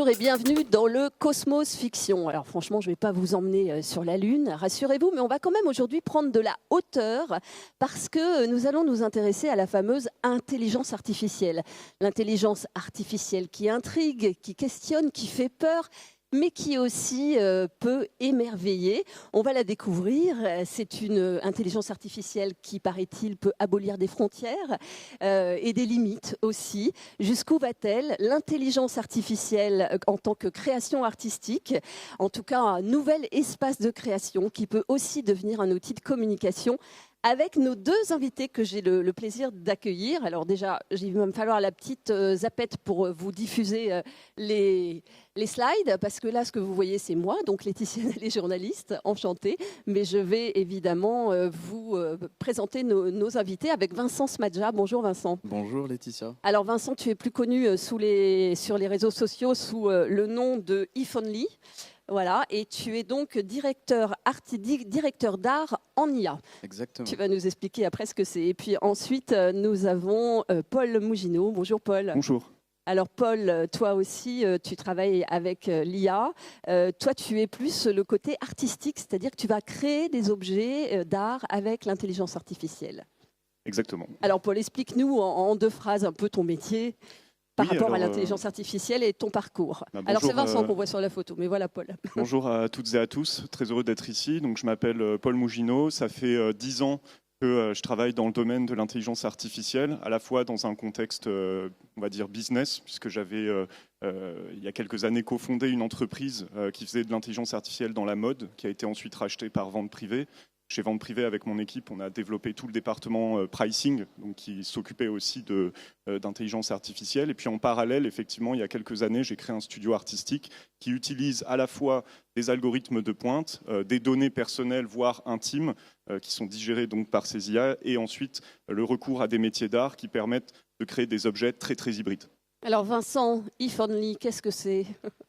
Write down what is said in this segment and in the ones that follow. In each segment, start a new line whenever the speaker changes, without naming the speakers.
Bonjour et bienvenue dans le Cosmos Fiction. Alors franchement, je ne vais pas vous emmener sur la Lune, rassurez-vous, mais on va quand même aujourd'hui prendre de la hauteur parce que nous allons nous intéresser à la fameuse intelligence artificielle. L'intelligence artificielle qui intrigue, qui questionne, qui fait peur, mais qui aussi peut émerveiller. On va la découvrir. C'est une intelligence artificielle qui, paraît-il, peut abolir des frontières et des limites aussi. Jusqu'où va-t-elle? L'intelligence artificielle en tant que création artistique, en tout cas un nouvel espace de création qui peut aussi devenir un outil de communication avec nos deux invités que j'ai le plaisir d'accueillir. Alors déjà, il va me falloir la petite zapette pour vous diffuser les slides, parce que là, ce que vous voyez, c'est moi, donc Laetitia, elle est journaliste, enchantée, mais je vais évidemment vous présenter nos invités avec Vincent Smadja. Bonjour Vincent.
Bonjour Laetitia.
Alors Vincent, tu es plus connu sur les réseaux sociaux sous le nom de If Only. Voilà, et tu es donc directeur d'art en IA.
Exactement.
Tu vas nous expliquer après ce que c'est. Et puis ensuite, nous avons Paul Mougineau. Bonjour Paul.
Bonjour.
Alors Paul, toi aussi, tu travailles avec l'IA. Toi, tu es plus le côté artistique, c'est-à-dire que tu vas créer des objets d'art avec l'intelligence artificielle.
Exactement.
Alors Paul, explique-nous en deux phrases un peu ton métier par rapport à l'intelligence artificielle et ton parcours. Alors c'est Vincent qu'on voit sur la photo, mais voilà Paul.
Bonjour à toutes et à tous, très heureux d'être ici. Donc, je m'appelle Paul Mougineau, ça fait 10 ans que je travaille dans le domaine de l'intelligence artificielle, à la fois dans un contexte, on va dire, business, puisque j'avais, il y a quelques années, cofondé une entreprise qui faisait de l'intelligence artificielle dans la mode, qui a été ensuite rachetée par Vente Privée. Chez Vente Privée, avec mon équipe, on a développé tout le département pricing, donc qui s'occupait aussi d'intelligence artificielle. Et puis en parallèle, effectivement, il y a quelques années, j'ai créé un studio artistique qui utilise à la fois des algorithmes de pointe, des données personnelles, voire intimes, qui sont digérées donc par ces IA, et ensuite le recours à des métiers d'art qui permettent de créer des objets très très hybrides.
Alors Vincent, If Only, qu'est-ce que c'est ?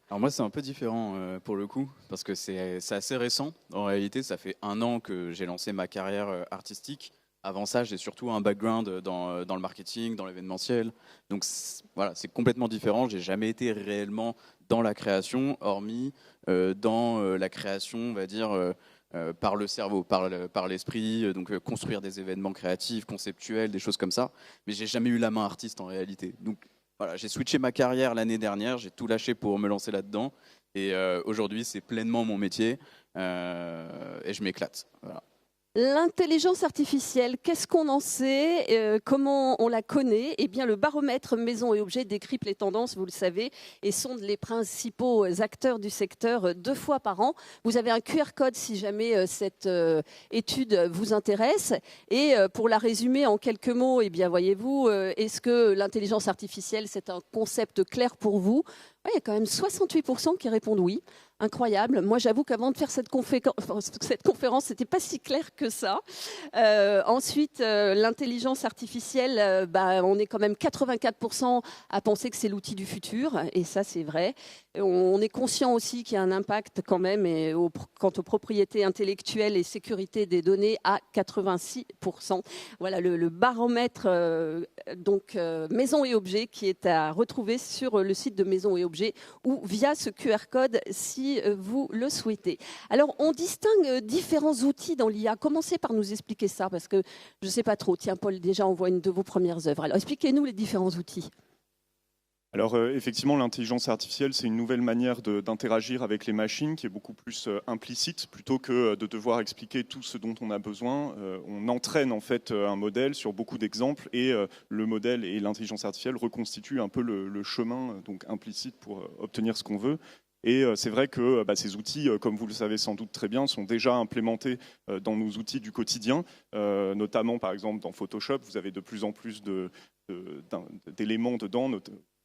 Alors moi c'est un peu différent pour le coup, parce que c'est assez récent. En réalité, ça fait 1 an que j'ai lancé ma carrière artistique. Avant ça, j'ai surtout un background dans le marketing, dans l'événementiel. Donc voilà, c'est complètement différent. J'ai jamais été réellement dans la création, hormis dans la création, on va dire, par le cerveau, par l'esprit, donc construire des événements créatifs, conceptuels, des choses comme ça. Mais j'ai jamais eu la main artiste en réalité. Donc voilà, j'ai switché ma carrière l'année dernière, j'ai tout lâché pour me lancer là-dedans. Et aujourd'hui, c'est pleinement mon métier et je m'éclate. Voilà.
L'intelligence artificielle, qu'est-ce qu'on en sait? Comment on la connaît? Eh bien, le baromètre Maisons et Objets décrypte les tendances, vous le savez, et sonde les principaux acteurs du secteur 2 fois par an. Vous avez un QR code si jamais cette étude vous intéresse. Et pour la résumer en quelques mots, eh bien, voyez-vous, est-ce que l'intelligence artificielle, c'est un concept clair pour vous? Il y a quand même 68% qui répondent oui. Incroyable. Moi, j'avoue qu'avant de faire cette conférence, c'était pas si clair que ça. Ensuite, l'intelligence artificielle, on est quand même 84% à penser que c'est l'outil du futur, et ça, c'est vrai. On est conscient aussi qu'il y a un impact quand même quant aux propriétés intellectuelles et sécurité des données à 86%. Voilà le baromètre Maisons et Objets qui est à retrouver sur le site de Maisons et Objets ou via ce QR code si vous le souhaitez. Alors, on distingue différents outils dans l'IA. Commencez par nous expliquer ça parce que je ne sais pas trop. Tiens, Paul, déjà, on voit une de vos premières œuvres. Alors, expliquez-nous les différents outils.
Alors effectivement, l'intelligence artificielle, c'est une nouvelle manière d'interagir avec les machines qui est beaucoup plus implicite. Plutôt que de devoir expliquer tout ce dont on a besoin, on entraîne en fait un modèle sur beaucoup d'exemples et le modèle et l'intelligence artificielle reconstituent un peu le chemin donc implicite pour obtenir ce qu'on veut. Et c'est vrai que ces outils, comme vous le savez sans doute très bien, sont déjà implémentés dans nos outils du quotidien, notamment par exemple dans Photoshop, vous avez de plus en plus d'éléments dedans.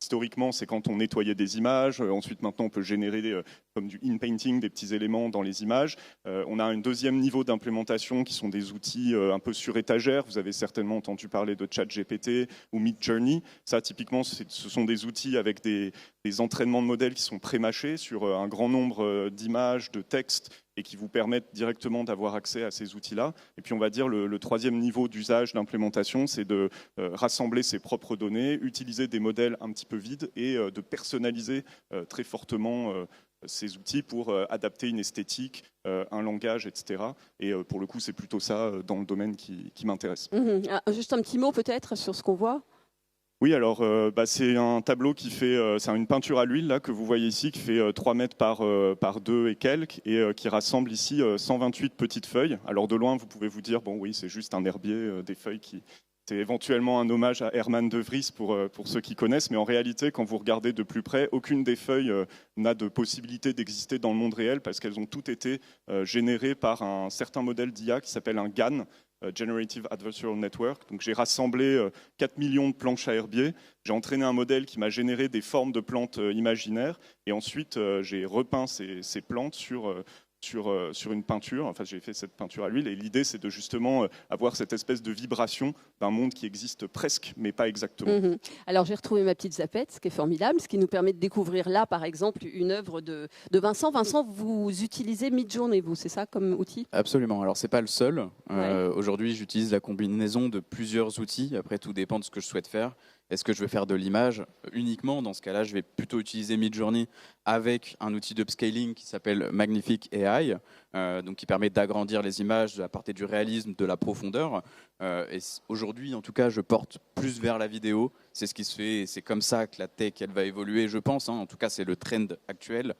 Historiquement, c'est quand on nettoyait des images. Ensuite, maintenant, on peut générer, comme du in-painting, des petits éléments dans les images. On a un deuxième niveau d'implémentation qui sont des outils un peu sur étagère. Vous avez certainement entendu parler de ChatGPT ou Midjourney. Ça, typiquement, ce sont des outils avec des des entraînements de modèles qui sont pré-mâchés sur un grand nombre d'images, de textes, et qui vous permettent directement d'avoir accès à ces outils-là. Et puis on va dire le troisième niveau d'usage, d'implémentation, c'est de rassembler ses propres données, utiliser des modèles un petit peu vides et de personnaliser très fortement ces outils pour adapter une esthétique, un langage, etc. Et pour le coup, c'est plutôt ça dans le domaine qui m'intéresse.
Juste un petit mot peut-être sur ce qu'on voit.
Oui, alors c'est un tableau qui fait, c'est une peinture à l'huile là que vous voyez ici qui fait 3 mètres par 2 et quelques et qui rassemble ici 128 petites feuilles. Alors de loin, vous pouvez vous dire bon oui, c'est juste un herbier, des feuilles qui c'est éventuellement un hommage à Herman de Vries pour ceux qui connaissent, mais en réalité, quand vous regardez de plus près, aucune des feuilles n'a de possibilité d'exister dans le monde réel parce qu'elles ont toutes été générées par un certain modèle d'IA qui s'appelle un GAN, Generative Adversarial Network. Donc j'ai rassemblé 4 millions de planches à herbier, j'ai entraîné un modèle qui m'a généré des formes de plantes imaginaires et ensuite j'ai repeint ces plantes sur une peinture. Enfin, j'ai fait cette peinture à l'huile et l'idée, c'est de justement avoir cette espèce de vibration d'un monde qui existe presque, mais pas exactement.
Alors, j'ai retrouvé ma petite zapette, ce qui est formidable, ce qui nous permet de découvrir là, par exemple, une œuvre de Vincent. Vincent, vous utilisez Midjourney, vous, c'est ça comme outil ?
Absolument. Alors, c'est pas le seul. Aujourd'hui, j'utilise la combinaison de plusieurs outils. Après, tout dépend de ce que je souhaite faire. Est-ce que je veux faire de l'image uniquement ? Dans ce cas-là, je vais plutôt utiliser Midjourney avec un outil d'upscaling qui s'appelle Magnific AI, donc qui permet d'agrandir les images, d'apporter du réalisme, de la profondeur. Et aujourd'hui, en tout cas, je porte plus vers la vidéo. C'est ce qui se fait et c'est comme ça que la tech elle va évoluer, je pense. En tout cas, c'est le trend actuel.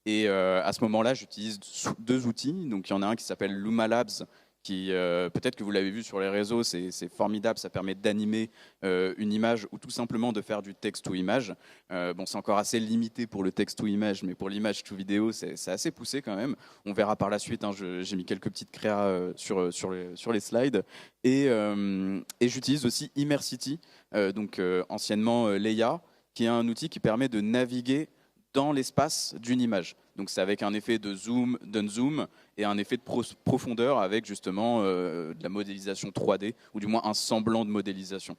Et à ce moment-là, j'utilise 2 outils. Donc, il y en a un qui s'appelle Luma Labs, qui peut-être que vous l'avez vu sur les réseaux, c'est formidable, ça permet d'animer une image ou tout simplement de faire du texte ou image. Bon, c'est encore assez limité pour le texte ou image, mais pour l'image ou vidéo, c'est assez poussé quand même. On verra par la suite, j'ai mis quelques petites créas sur les slides. Et j'utilise aussi Immersity, donc anciennement Leia, qui est un outil qui permet de naviguer dans l'espace d'une image. Donc c'est avec un effet de zoom, d'unzoom et un effet de profondeur avec justement de la modélisation 3D ou du moins un semblant de modélisation.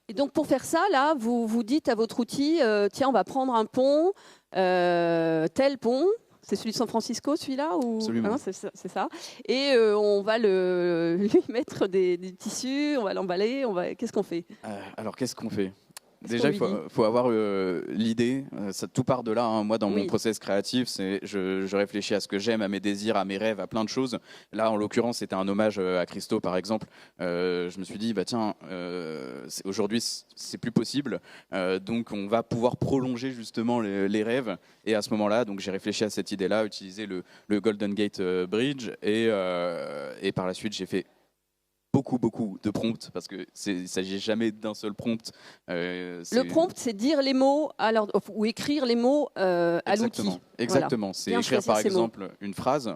Et donc pour faire ça, là, vous dites à votre outil, tiens, on va prendre un pont, tel pont. C'est celui de San Francisco, celui-là ou...
Absolument.
Ah, c'est ça. Et on va lui mettre des tissus, on va l'emballer. Qu'est-ce qu'on fait ?
Alors qu'est-ce qu'on fait ? Déjà, il faut avoir l'idée. Tout part de là. Moi, dans mon process créatif, je réfléchis à ce que j'aime, à mes désirs, à mes rêves, à plein de choses. Là, en l'occurrence, c'était un hommage à Christo, par exemple. Je me suis dit, tiens, aujourd'hui, c'est plus possible. Donc, on va pouvoir prolonger justement les rêves. Et à ce moment-là, donc, j'ai réfléchi à cette idée-là, utiliser le Golden Gate Bridge. Et par la suite, j'ai fait beaucoup de prompts parce qu'il ne s'agit jamais d'un seul prompt.
Le prompt, c'est dire les mots ou écrire les mots à l'outil.
Exactement.
Voilà.
C'est écrire par exemple une phrase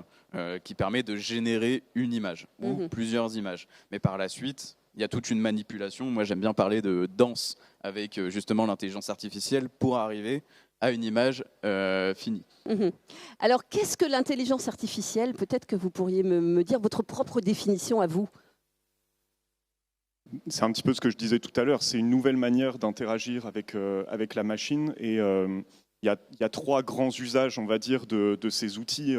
qui permet de générer une image ou plusieurs images. Mais par la suite, il y a toute une manipulation. Moi, j'aime bien parler de danse avec justement l'intelligence artificielle pour arriver à une image finie.
Alors, qu'est-ce que l'intelligence artificielle ? Peut-être que vous pourriez me dire votre propre définition à vous.
C'est un petit peu ce que je disais tout à l'heure, c'est une nouvelle manière d'interagir avec la machine et il y a 3 grands usages, on va dire, de ces outils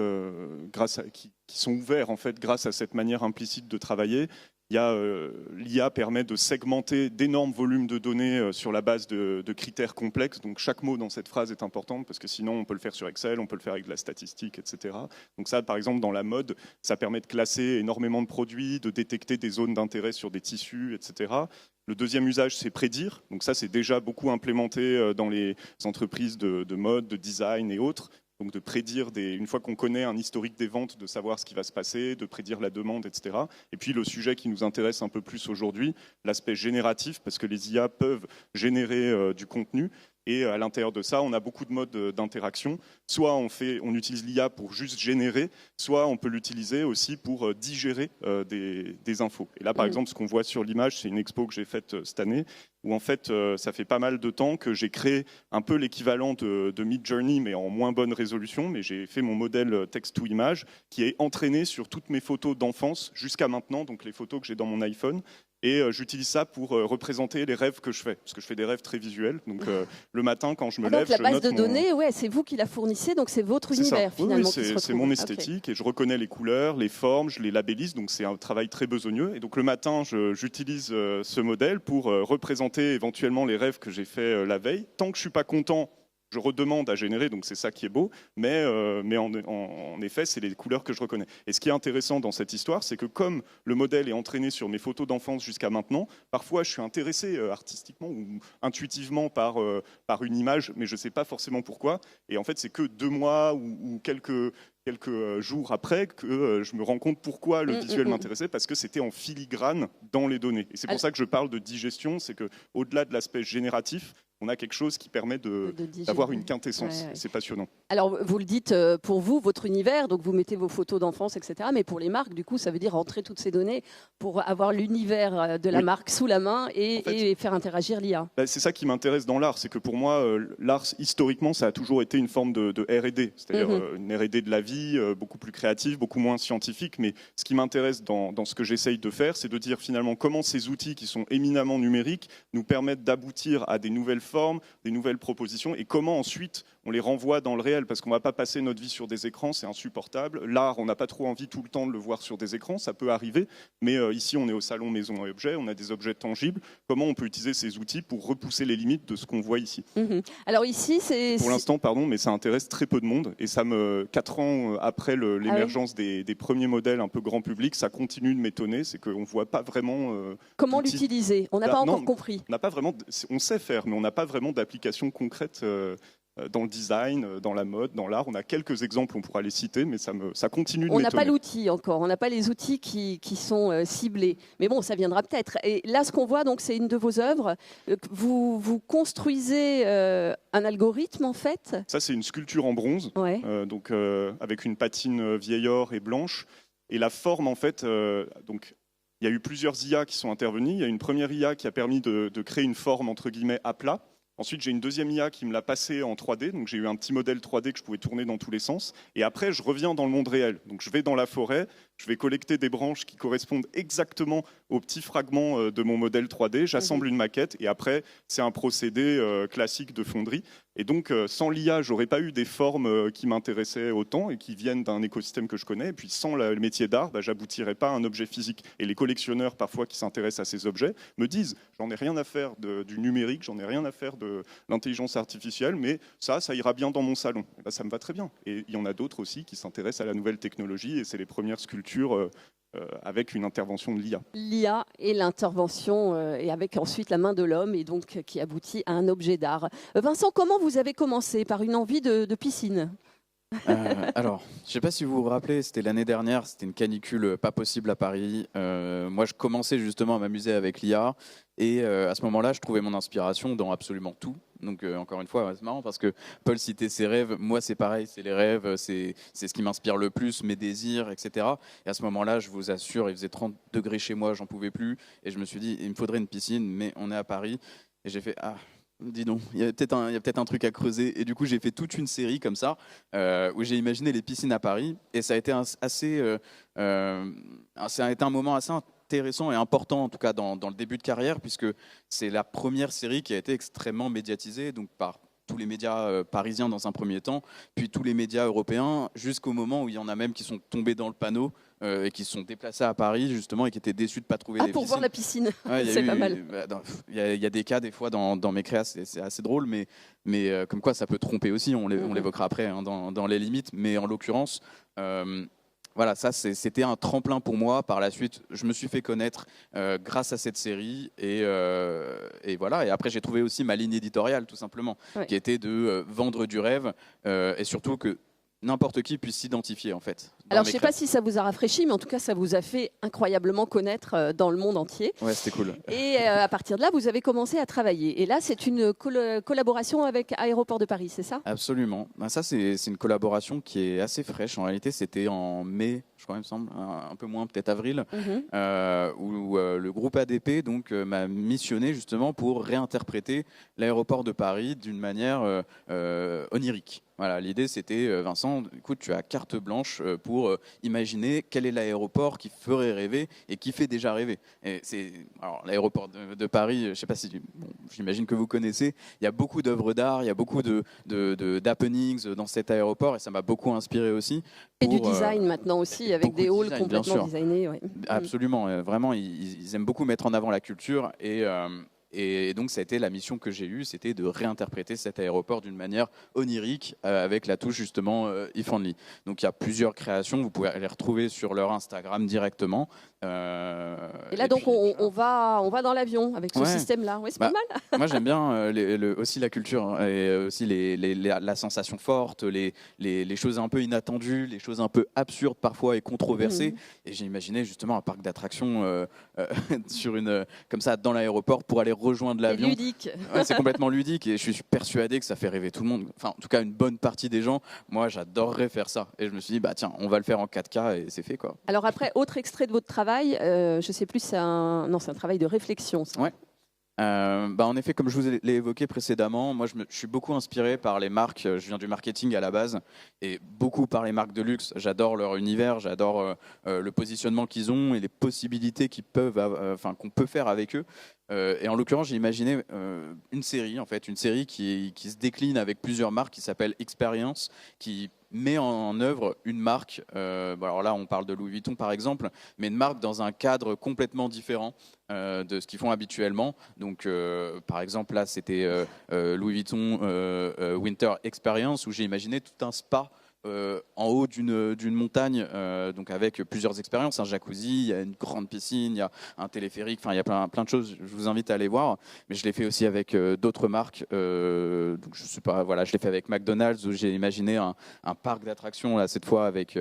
qui sont ouverts en fait grâce à cette manière implicite de travailler. L'IA permet de segmenter d'énormes volumes de données sur la base de critères complexes. Donc chaque mot dans cette phrase est important parce que sinon on peut le faire sur Excel, on peut le faire avec de la statistique, etc. Donc ça, par exemple, dans la mode, ça permet de classer énormément de produits, de détecter des zones d'intérêt sur des tissus, etc. Le deuxième usage, c'est prédire. Donc ça, c'est déjà beaucoup implémenté dans les entreprises de mode, de design et autres. Donc de prédire, une fois qu'on connaît un historique des ventes, de savoir ce qui va se passer, de prédire la demande, etc. Et puis le sujet qui nous intéresse un peu plus aujourd'hui, l'aspect génératif, parce que les IA peuvent générer du contenu. Et à l'intérieur de ça, on a beaucoup de modes d'interaction. Soit on utilise l'IA pour juste générer, soit on peut l'utiliser aussi pour digérer des infos. Et là, par exemple, ce qu'on voit sur l'image, c'est une expo que j'ai faite cette année, où en fait, ça fait pas mal de temps que j'ai créé un peu l'équivalent de Midjourney, mais en moins bonne résolution. Mais j'ai fait mon modèle texte-to-image qui est entraîné sur toutes mes photos d'enfance jusqu'à maintenant, donc les photos que j'ai dans mon iPhone. Et j'utilise ça pour représenter les rêves que je fais, parce que je fais des rêves très visuels. Donc le matin, quand je me lève,
donc la
je
base
note
de données, ouais, c'est vous qui la fournissez, donc c'est votre univers finalement.
Oui, c'est mon esthétique et je reconnais les couleurs, les formes, je les labellise, donc c'est un travail très besogneux. Et donc le matin, j'utilise ce modèle pour représenter éventuellement les rêves que j'ai fait la veille. Tant que je suis pas content, je redemande à générer, donc c'est ça qui est beau, mais en effet, c'est les couleurs que je reconnais. Et ce qui est intéressant dans cette histoire, c'est que comme le modèle est entraîné sur mes photos d'enfance jusqu'à maintenant, parfois je suis intéressé artistiquement ou intuitivement par une image, mais je ne sais pas forcément pourquoi. Et en fait, c'est que 2 mois ou quelques jours après que je me rends compte pourquoi le visuel m'intéressait, parce que c'était en filigrane dans les données. Et c'est pour ça que je parle de digestion, c'est qu'au-delà de l'aspect génératif, on a quelque chose qui permet d'avoir une quintessence. Ouais. C'est passionnant.
Alors, vous le dites pour vous, votre univers, donc vous mettez vos photos d'enfance, etc. Mais pour les marques, du coup, ça veut dire rentrer toutes ces données pour avoir l'univers de la marque sous la main et faire interagir l'IA.
C'est ça qui m'intéresse dans l'art. C'est que pour moi, l'art, historiquement, ça a toujours été une forme de R&D. C'est-à-dire une R&D de la vie, beaucoup plus créative, beaucoup moins scientifique. Mais ce qui m'intéresse dans ce que j'essaye de faire, c'est de dire finalement comment ces outils qui sont éminemment numériques nous permettent d'aboutir à des nouvelles formes, des nouvelles propositions, et comment ensuite on les renvoie dans le réel, parce qu'on ne va pas passer notre vie sur des écrans, c'est insupportable. L'art, on n'a pas trop envie tout le temps de le voir sur des écrans, ça peut arriver, mais ici on est au salon Maison et Objets, on a des objets tangibles. Comment on peut utiliser ces outils pour repousser les limites de ce qu'on voit ici?
Alors ici, c'est...
Pour l'instant, pardon, mais ça intéresse très peu de monde, et 4 ans après l'émergence des premiers modèles un peu grand public, ça continue de m'étonner, c'est qu'on ne voit pas vraiment...
Comment l'utiliser? On n'a pas encore compris.
On n'a pas vraiment, on sait faire, mais on n'a pas vraiment d'application concrète dans le design, dans la mode, dans l'art. On a quelques exemples, on pourra les citer, mais ça continue de m'étonner.
On n'a pas l'outil encore, on n'a pas les outils qui sont ciblés. Mais bon, ça viendra peut-être. Et là, ce qu'on voit, donc, c'est une de vos œuvres. Vous construisez un algorithme, en fait.
Ça, c'est une sculpture en bronze, donc, avec une patine vieil or et blanche. Et la forme, en fait... donc, il y a eu plusieurs IA qui sont intervenues. Il y a une première IA qui a permis de créer une forme, entre guillemets, à plat. Ensuite, j'ai une deuxième IA qui me l'a passé en 3D. Donc, j'ai eu un petit modèle 3D que je pouvais tourner dans tous les sens. Et après, je reviens dans le monde réel. Donc, je vais dans la forêt, je vais collecter des branches qui correspondent exactement aux petits fragments de mon modèle 3D. J'assemble une maquette et après, c'est un procédé classique de fonderie. Et donc, sans l'IA, j'aurais pas eu des formes qui m'intéressaient autant et qui viennent d'un écosystème que je connais. Et puis, sans le métier d'art, j'aboutirais pas à un objet physique. Et les collectionneurs, parfois, qui s'intéressent à ces objets, me disent, j'en ai rien à faire du numérique, j'en ai rien à faire de l'intelligence artificielle, mais ça ira bien dans mon salon. Et ça me va très bien. Et il y en a d'autres aussi qui s'intéressent à la nouvelle technologie, et c'est les premières sculptures avec une intervention de l'IA.
L'IA et l'intervention, et avec ensuite la main de l'homme, et donc qui aboutit à un objet d'art. Vincent, comment vous avez commencé? Par une envie de piscine?
Alors, je ne sais pas si vous vous rappelez, c'était l'année dernière, c'était une canicule pas possible à Paris. Moi, je commençais justement à m'amuser avec l'IA et à ce moment-là, je trouvais mon inspiration dans absolument tout. Donc, encore une fois, c'est marrant parce que Paul citait ses rêves. Moi, c'est pareil, c'est les rêves, c'est ce qui m'inspire le plus, mes désirs, etc. Et à ce moment-là, je vous assure, il faisait 30 degrés chez moi, j'en pouvais plus. Et je me suis dit, il me faudrait une piscine, mais on est à Paris. Et j'ai fait, dis donc, il y a peut-être un truc à creuser. Et du coup, j'ai fait toute une série comme ça, où j'ai imaginé les piscines à Paris. Et ça a été un moment assez intéressant et important, en tout cas dans le début de carrière, puisque c'est la première série qui a été extrêmement médiatisée, donc par tous les médias parisiens dans un premier temps, puis tous les médias européens, jusqu'au moment où il y en a même qui sont tombés dans le panneau et qui se sont déplacés à Paris justement et qui étaient déçus de ne pas trouver les piscines.
Pour voir la piscine,
ouais,
c'est pas mal.
Il y a des cas des fois dans mes créas, c'est assez drôle, mais comme quoi ça peut tromper aussi, on l'évoquera après hein, dans les limites, mais en l'occurrence... voilà, ça c'était un tremplin pour moi. Par la suite, je me suis fait connaître grâce à cette série et voilà. Et après, j'ai trouvé aussi ma ligne éditoriale, tout simplement, qui était de vendre du rêve et surtout que n'importe qui puisse s'identifier en fait.
Alors je ne sais pas si ça vous a rafraîchi, mais en tout cas ça vous a fait incroyablement connaître dans le monde entier.
Ouais, c'était cool.
Et à partir de là, vous avez commencé à travailler. Et là, c'est une collaboration avec Aéroport de Paris, c'est ça?
Absolument. Ben, ça, c'est une collaboration qui est assez fraîche. En réalité, c'était en mai, je crois, il me semble, un peu moins, peut-être avril, où le groupe ADP m'a missionné justement pour réinterpréter l'aéroport de Paris d'une manière onirique. Voilà, l'idée c'était, Vincent, écoute, tu as carte blanche pour imaginer quel est l'aéroport qui ferait rêver et qui fait déjà rêver. Et alors l'aéroport de Paris, je ne sais pas si, bon, j'imagine que vous connaissez, il y a beaucoup d'œuvres d'art, il y a beaucoup d'happenings dans cet aéroport et ça m'a beaucoup inspiré aussi.
Et du design maintenant aussi, avec des halls complètement designés. Ouais.
Absolument, vraiment, ils aiment beaucoup mettre en avant la culture et donc, ça a été la mission que j'ai eue, c'était de réinterpréter cet aéroport d'une manière onirique avec la touche justement If Only. Donc, il y a plusieurs créations, vous pouvez les retrouver sur leur Instagram directement.
Et là, donc, on va dans l'avion avec ce système-là. Ouais, c'est pas mal.
Moi, j'aime bien aussi la culture et aussi la sensation forte, les choses un peu inattendues, les choses un peu absurdes parfois et controversées. Et j'ai imaginé justement un parc d'attractions comme ça dans l'aéroport pour aller rejoindre l'avion.
C'est ludique.
Ouais, c'est complètement ludique et je suis persuadé que ça fait rêver tout le monde. Enfin, en tout cas, une bonne partie des gens. Moi, j'adorerais faire ça. Et je me suis dit, bah tiens, on va le faire en 4K et c'est fait quoi.
Alors après, autre extrait de votre travail, je sais plus, c'est un travail de réflexion. Ça.
Ouais. En effet, comme je vous l'ai évoqué précédemment, moi je suis beaucoup inspiré par les marques. Je viens du marketing à la base et beaucoup par les marques de luxe. J'adore leur univers, j'adore le positionnement qu'ils ont et les possibilités qu'on peut faire avec eux. Et en l'occurrence, j'ai imaginé une série qui se décline avec plusieurs marques qui s'appelle Experience, qui met en œuvre une marque. Alors là, on parle de Louis Vuitton par exemple, mais une marque dans un cadre complètement différent de ce qu'ils font habituellement. Donc, par exemple, là, c'était Louis Vuitton Winter Experience où j'ai imaginé tout un spa. En haut d'une montagne, donc avec plusieurs expériences, un jacuzzi, il y a une grande piscine, il y a un téléphérique, enfin il y a plein de choses. Je vous invite à aller voir. Mais je l'ai fait aussi avec d'autres marques. Donc je sais pas, voilà, je l'ai fait avec McDonald's où j'ai imaginé un parc d'attractions là cette fois avec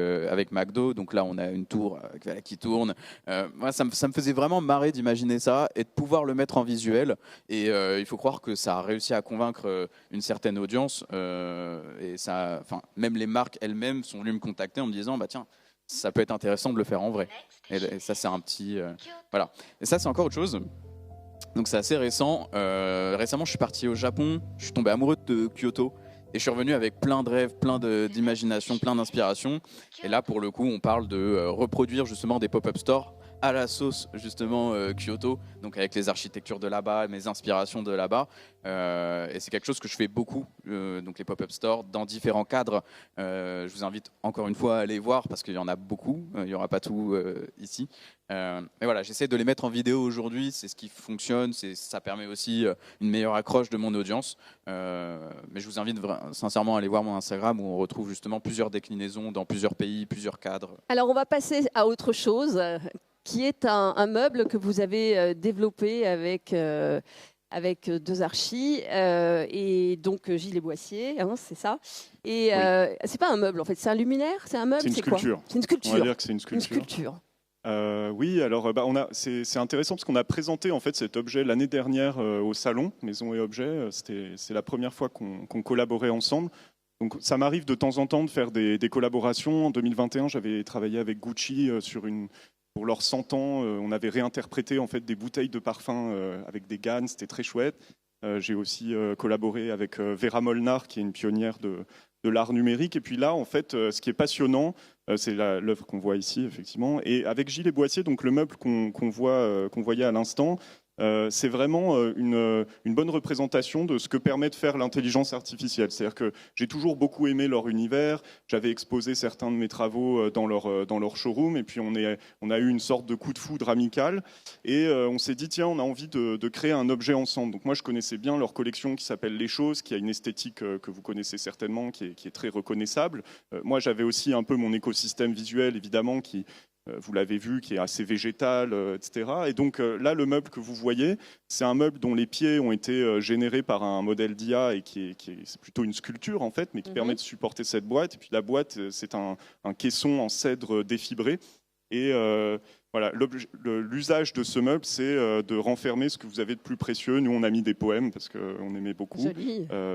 McDo. Donc là on a une tour qui tourne. Moi ça me faisait vraiment marrer d'imaginer ça et de pouvoir le mettre en visuel. Et il faut croire que ça a réussi à convaincre une certaine audience. Et ça, enfin même les marques elles-mêmes sont venues me contacter en me disant bah tiens ça peut être intéressant de le faire en vrai et ça c'est un petit voilà et ça c'est encore autre chose donc c'est assez récent. Récemment je suis parti au Japon, je suis tombé amoureux de Kyoto et je suis revenu avec plein de rêves, plein d'imagination, plein d'inspiration et là pour le coup on parle de reproduire justement des pop-up stores à la sauce justement Kyoto, donc avec les architectures de là-bas, mes inspirations de là-bas. Et c'est quelque chose que je fais beaucoup, donc les pop-up stores dans différents cadres. Je vous invite encore une fois à aller voir parce qu'il y en a beaucoup, il n'y aura pas tout ici. Mais voilà, j'essaie de les mettre en vidéo aujourd'hui, c'est ce qui fonctionne, ça permet aussi une meilleure accroche de mon audience. Mais je vous invite sincèrement à aller voir mon Instagram où on retrouve justement plusieurs déclinaisons dans plusieurs pays, plusieurs cadres.
Alors on va passer à autre chose, qui est un meuble que vous avez développé avec deux archis et donc Gilles et Boissier, hein, c'est ça. Et c'est pas un meuble en fait, c'est un luminaire, c'est un meuble,
c'est quoi ? C'est une sculpture.
On va
dire que c'est une sculpture.
Une sculpture.
Oui, alors c'est intéressant parce qu'on a présenté en fait cet objet l'année dernière au salon Maison et Objets. C'est la première fois qu'on collaborait ensemble. Donc ça m'arrive de temps en temps de faire des collaborations. En 2021, j'avais travaillé avec Gucci pour leurs 100 ans. On avait réinterprété en fait des bouteilles de parfum avec des GAN, c'était très chouette. J'ai aussi collaboré avec Vera Molnar, qui est une pionnière de l'art numérique. Et puis là, en fait, ce qui est passionnant, c'est l'œuvre qu'on voit ici, effectivement. Et avec Gilles et Boissier, donc le meuble qu'on voyait à l'instant, c'est vraiment une bonne représentation de ce que permet de faire l'intelligence artificielle. C'est-à-dire que j'ai toujours beaucoup aimé leur univers. J'avais exposé certains de mes travaux dans leur showroom, et puis on a eu une sorte de coup de foudre amical, et on s'est dit tiens, on a envie de créer un objet ensemble. Donc moi, je connaissais bien leur collection qui s'appelle Les Choses, qui a une esthétique que vous connaissez certainement, qui est très reconnaissable. Moi, j'avais aussi un peu mon écosystème visuel, évidemment, qui vous l'avez vu, qui est assez végétal, etc. Et donc là, le meuble que vous voyez, c'est un meuble dont les pieds ont été générés par un modèle d'IA et c'est plutôt une sculpture en fait, mais qui permet de supporter cette boîte. Et puis la boîte, c'est un caisson en cèdre défibré. Et voilà, l'usage de ce meuble, c'est de renfermer ce que vous avez de plus précieux. Nous, on a mis des poèmes parce qu'on aimait beaucoup.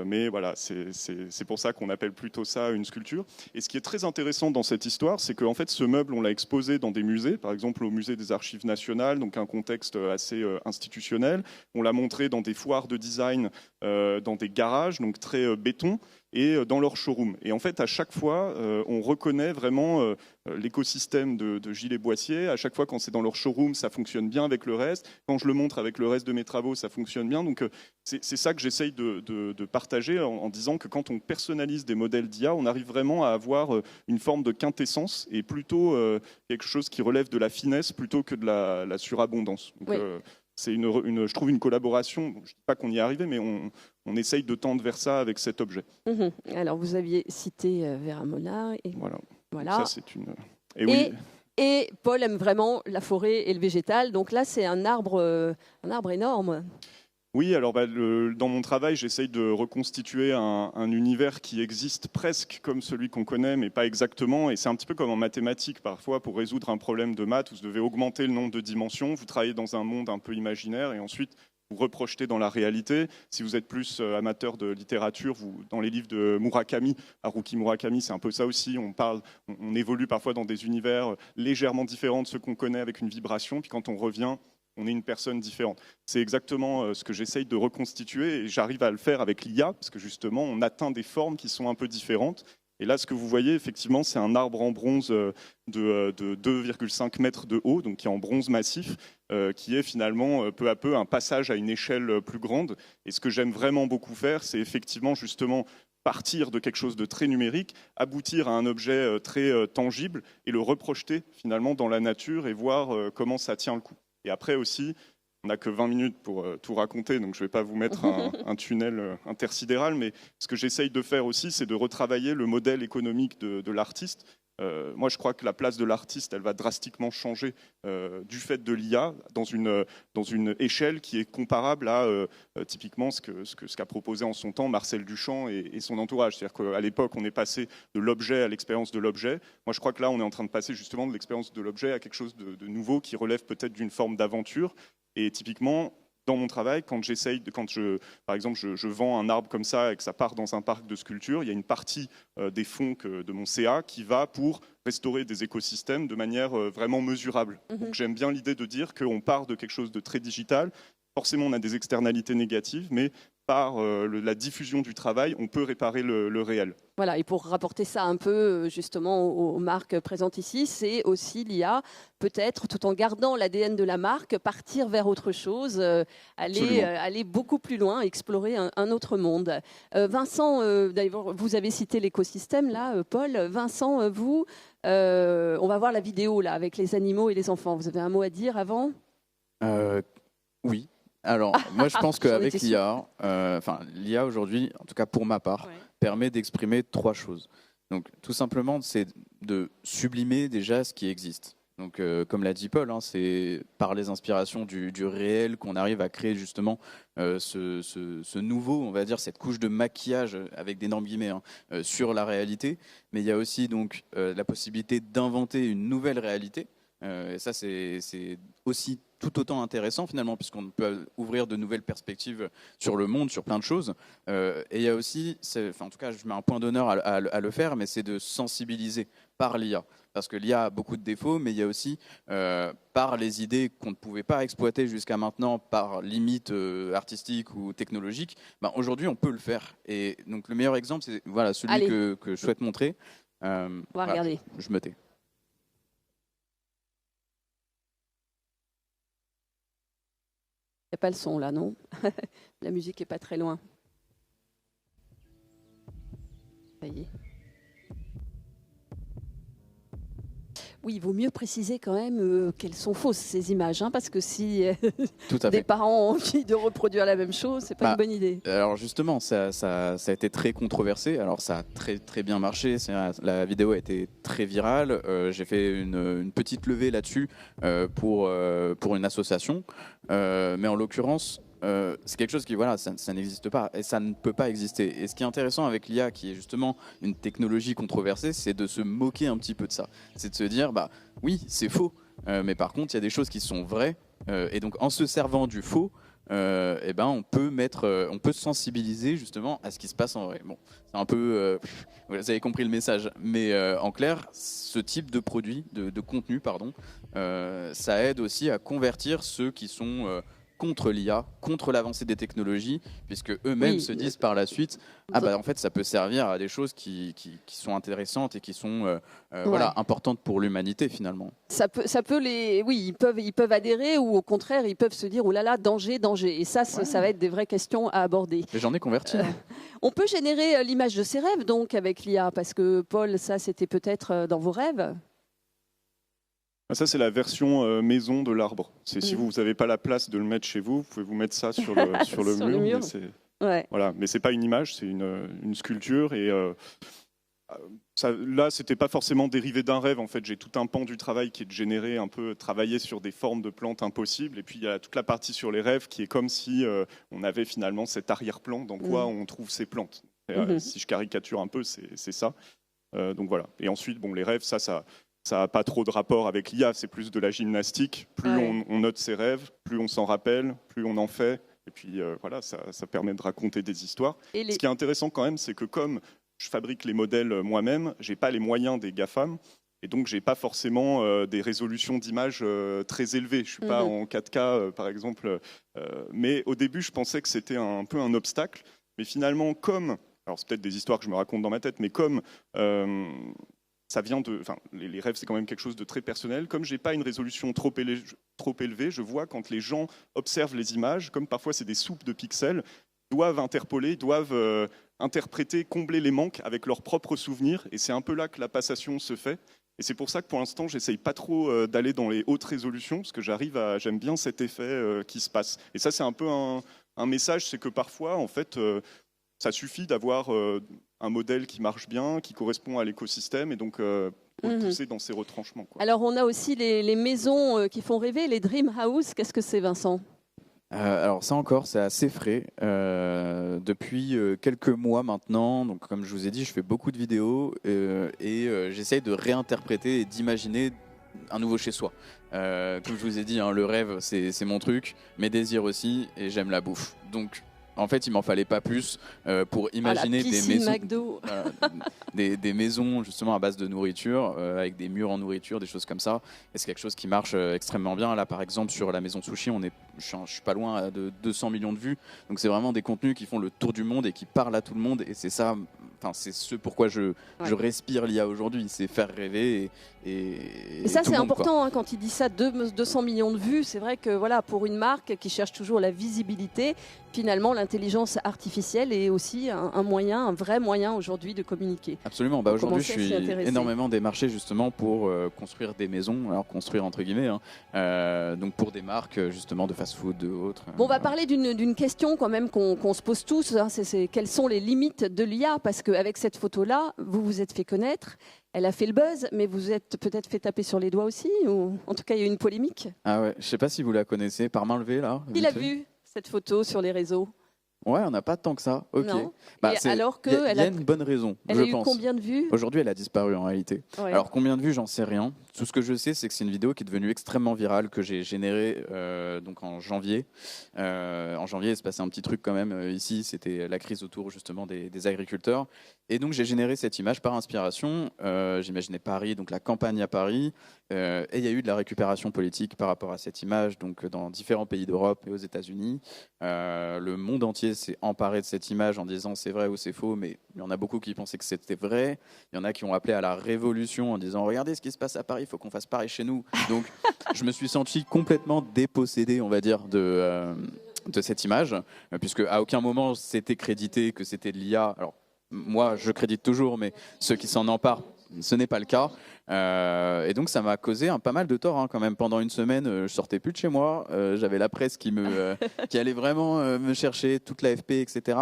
Mais voilà, c'est pour ça qu'on appelle plutôt ça une sculpture. Et ce qui est très intéressant dans cette histoire, c'est qu'en fait, ce meuble, on l'a exposé dans des musées, par exemple au musée des Archives nationales, donc un contexte assez institutionnel. On l'a montré dans des foires de design dans des garages, donc très béton, et dans leur showroom. Et en fait, à chaque fois, on reconnaît vraiment l'écosystème de Gilles & Boissier. À chaque fois, quand c'est dans leur showroom, ça fonctionne bien avec le reste. Quand je le montre avec le reste de mes travaux, ça fonctionne bien. Donc, c'est ça que j'essaye de partager en disant que quand on personnalise des modèles d'IA, on arrive vraiment à avoir une forme de quintessence et plutôt quelque chose qui relève de la finesse plutôt que de la surabondance. Donc,
oui.
C'est je trouve une collaboration. Je ne dis pas qu'on y est arrivé, mais on essaye de tendre vers ça avec cet objet.
Alors, vous aviez cité Vera Molnar. Et voilà.
Ça, c'est une...
Et Paul aime vraiment la forêt et le végétal. Donc là, c'est un arbre énorme.
Oui, alors dans mon travail, j'essaye de reconstituer un univers qui existe presque comme celui qu'on connaît, mais pas exactement. Et c'est un petit peu comme en mathématiques, parfois, pour résoudre un problème de maths, vous devez augmenter le nombre de dimensions, vous travaillez dans un monde un peu imaginaire, et ensuite, vous reprojetez dans la réalité. Si vous êtes plus amateur de littérature, dans les livres de Murakami, Haruki Murakami, c'est un peu ça aussi. On évolue parfois dans des univers légèrement différents de ceux qu'on connaît, avec une vibration, puis quand on revient, on est une personne différente. C'est exactement ce que j'essaye de reconstituer et j'arrive à le faire avec l'IA parce que justement, on atteint des formes qui sont un peu différentes. Et là, ce que vous voyez, effectivement, c'est un arbre en bronze de 2,5 mètres de haut, donc qui est en bronze massif, qui est finalement peu à peu un passage à une échelle plus grande. Et ce que j'aime vraiment beaucoup faire, c'est effectivement justement partir de quelque chose de très numérique, aboutir à un objet très tangible et le reprojeter finalement dans la nature et voir comment ça tient le coup. Et après aussi, on n'a que 20 minutes pour tout raconter, donc je ne vais pas vous mettre un tunnel intersidéral, mais ce que j'essaye de faire aussi, c'est de retravailler le modèle économique de l'artiste. Moi, je crois que la place de l'artiste, elle va drastiquement changer du fait de l'IA dans une échelle qui est comparable à typiquement ce qu'a proposé en son temps Marcel Duchamp et son entourage. C'est-à-dire qu'à l'époque, on est passé de l'objet à l'expérience de l'objet. Moi, je crois que là, on est en train de passer justement de l'expérience de l'objet à quelque chose de nouveau qui relève peut-être d'une forme d'aventure. Et typiquement, dans mon travail, par exemple, je vends un arbre comme ça et que ça part dans un parc de sculpture, il y a une partie des fonds de mon CA qui va pour restaurer des écosystèmes de manière vraiment mesurable. Donc j'aime bien l'idée de dire qu'on part de quelque chose de très digital. Forcément, on a des externalités négatives, mais par la diffusion du travail, on peut réparer le réel.
Voilà, et pour rapporter ça un peu justement aux marques présentes ici, c'est aussi l'IA, peut-être tout en gardant l'ADN de la marque, partir vers autre chose, aller beaucoup plus loin, explorer un autre monde. Vincent, d'ailleurs, vous avez cité l'écosystème là, Paul. Vincent, vous, on va voir la vidéo là avec les animaux et les enfants. Vous avez un mot à dire avant ?
Oui. Alors, moi, je pense qu'avec l'IA, l'IA aujourd'hui, en tout cas pour ma part, permet d'exprimer 3 choses. Donc, tout simplement, c'est de sublimer déjà ce qui existe. Donc, comme l'a dit Paul, c'est par les inspirations du réel qu'on arrive à créer justement ce nouveau, on va dire, cette couche de maquillage avec d'énormes guillemets sur la réalité. Mais il y a aussi donc la possibilité d'inventer une nouvelle réalité. Et ça, c'est aussi tout autant intéressant finalement, puisqu'on peut ouvrir de nouvelles perspectives sur le monde, sur plein de choses. Et il y a aussi, en tout cas, je mets un point d'honneur à le faire, mais c'est de sensibiliser par l'IA. Parce que l'IA a beaucoup de défauts, mais il y a aussi, par les idées qu'on ne pouvait pas exploiter jusqu'à maintenant, par limite artistique ou technologique, aujourd'hui, on peut le faire. Et donc, le meilleur exemple, c'est celui que je souhaite montrer.
On va regarder.
Je me tais.
Il n'y a pas le son là, non? La musique n'est pas très loin. Ça y est. Oui, il vaut mieux préciser quand même qu'elles sont fausses, ces images, parce que si des parents ont envie de reproduire la même chose, c'est pas une bonne idée.
Alors justement, ça a été très controversé. Alors ça a très, très bien marché. La vidéo a été très virale. J'ai fait une petite levée là-dessus pour une association. Mais en l'occurrence, c'est quelque chose qui, ça n'existe pas et ça ne peut pas exister. Et ce qui est intéressant avec l'IA, qui est justement une technologie controversée, c'est de se moquer un petit peu de ça. C'est de se dire, oui, c'est faux, mais par contre, il y a des choses qui sont vraies. Et donc, en se servant du faux, on peut sensibiliser justement à ce qui se passe en vrai. Bon, c'est un peu, vous avez compris le message, mais en clair, ce type de produit, de contenu, ça aide aussi à convertir ceux qui sont contre l'IA, contre l'avancée des technologies, puisque eux-mêmes se disent par la suite, en fait, ça peut servir à des choses qui sont intéressantes et qui sont importantes pour l'humanité finalement.
Ça peut ils peuvent adhérer ou au contraire, ils peuvent se dire, oh là là, danger, danger. Et ça va être des vraies questions à aborder.
Et j'en ai converti.
On peut générer l'image de ses rêves donc avec l'IA, parce que Paul, ça c'était peut-être dans vos rêves.
Ça, c'est la version maison de l'arbre. Si vous n'avez pas la place de le mettre chez vous, vous pouvez vous mettre ça sur le, sur le mur. Mais c'est pas une image, c'est une sculpture. Et là, c'était pas forcément dérivé d'un rêve. En fait, j'ai tout un pan du travail qui est de générer un peu, travailler sur des formes de plantes impossibles. Et puis, il y a toute la partie sur les rêves qui est comme si on avait finalement cet arrière-plan dans quoi on trouve ces plantes. Si je caricature un peu, c'est ça. Donc voilà. Et ensuite, les rêves, ça n'a pas trop de rapport avec l'IA, c'est plus de la gymnastique. Plus on note ses rêves, plus on s'en rappelle, plus on en fait. Et puis ça permet de raconter des histoires. Ce qui est intéressant quand même, c'est que comme je fabrique les modèles moi-même, je n'ai pas les moyens des GAFAM. Et donc, je n'ai pas forcément des résolutions d'images très élevées. Je ne suis pas en 4K, par exemple. Mais au début, je pensais que c'était un peu un obstacle. Mais finalement, alors c'est peut-être des histoires que je me raconte dans ma tête, mais comme... ça vient les rêves, c'est quand même quelque chose de très personnel. Comme j'ai pas une résolution trop élevée, je vois quand les gens observent les images, comme parfois c'est des soupes de pixels, doivent interpoler, doivent interpréter, combler les manques avec leurs propres souvenirs. Et c'est un peu là que la passation se fait. Et c'est pour ça que pour l'instant, j'essaye pas trop d'aller dans les hautes résolutions, parce que j'aime bien cet effet qui se passe. Et ça, c'est un peu un message, c'est que parfois, en fait, ça suffit d'avoir un modèle qui marche bien, qui correspond à l'écosystème, et donc pour le pousser dans ses retranchements.
Alors, on a aussi les maisons qui font rêver, les dream house. Qu'est-ce que c'est, Vincent ?
Alors ça encore, c'est assez frais. Depuis quelques mois maintenant, donc comme je vous ai dit, je fais beaucoup de vidéos et j'essaye de réinterpréter et d'imaginer un nouveau chez soi. Comme je vous ai dit, le rêve, c'est mon truc, mes désirs aussi, et j'aime la bouffe. Donc en fait, il m'en fallait pas plus pour imaginer des maisons, des maisons justement à base de nourriture, avec des murs en nourriture, des choses comme ça. Et c'est quelque chose qui marche extrêmement bien. Là, par exemple, sur la maison Sushi, je suis pas loin de 200 millions de vues. Donc c'est vraiment des contenus qui font le tour du monde et qui parlent à tout le monde. Et c'est ça, c'est ce pourquoi je respire l'IA aujourd'hui, c'est faire rêver. Et
ça,
tout
c'est
le monde,
important quand il dit ça, 200 millions de vues. C'est vrai que pour une marque qui cherche toujours la visibilité, finalement, l'intelligence artificielle est aussi un vrai moyen aujourd'hui de communiquer.
Absolument. Aujourd'hui, je suis énormément démarché justement pour construire des maisons, alors construire entre guillemets, donc pour des marques justement de fast-food, de autres.
Bon, on va parler d'une question quand même qu'on se pose tous. C'est quelles sont les limites de l'IA ? Parce qu'avec cette photo-là, vous vous êtes fait connaître. Elle a fait le buzz, mais vous êtes peut-être fait taper sur les doigts aussi, ou en tout cas, il y a eu une polémique.
Ah ouais, je sais pas si vous la connaissez, par main levée là.
Qui l'a vu cette photo sur les réseaux ?
Ouais, on n'a pas tant que ça. Ok.
Non.
Alors que il y a une bonne raison.
Elle a eu combien de vues ?
Aujourd'hui, elle a disparu en réalité. Ouais. Alors combien de vues, j'en sais rien. Tout ce que je sais, c'est que c'est une vidéo qui est devenue extrêmement virale que j'ai générée donc en janvier. En janvier, il se passait un petit truc quand même ici. C'était la crise autour justement des agriculteurs. Et donc j'ai généré cette image par inspiration. J'imaginais Paris, donc la campagne à Paris. Et il y a eu de la récupération politique par rapport à cette image, donc dans différents pays d'Europe et aux États-Unis. Le monde entier s'est emparé de cette image en disant c'est vrai ou c'est faux, mais il y en a beaucoup qui pensaient que c'était vrai. Il y en a qui ont appelé à la révolution en disant regardez ce qui se passe à Paris, il faut qu'on fasse pareil chez nous. Donc je me suis senti complètement dépossédé, on va dire, de cette image, puisque à aucun moment c'était crédité que c'était de l'IA. Alors moi je crédite toujours, mais ceux qui s'en emparent, ce n'est pas le cas. Et donc ça m'a causé pas mal de tort quand même. Pendant une semaine, je sortais plus de chez moi. J'avais la presse qui allait vraiment me chercher, toute l'AFP, etc.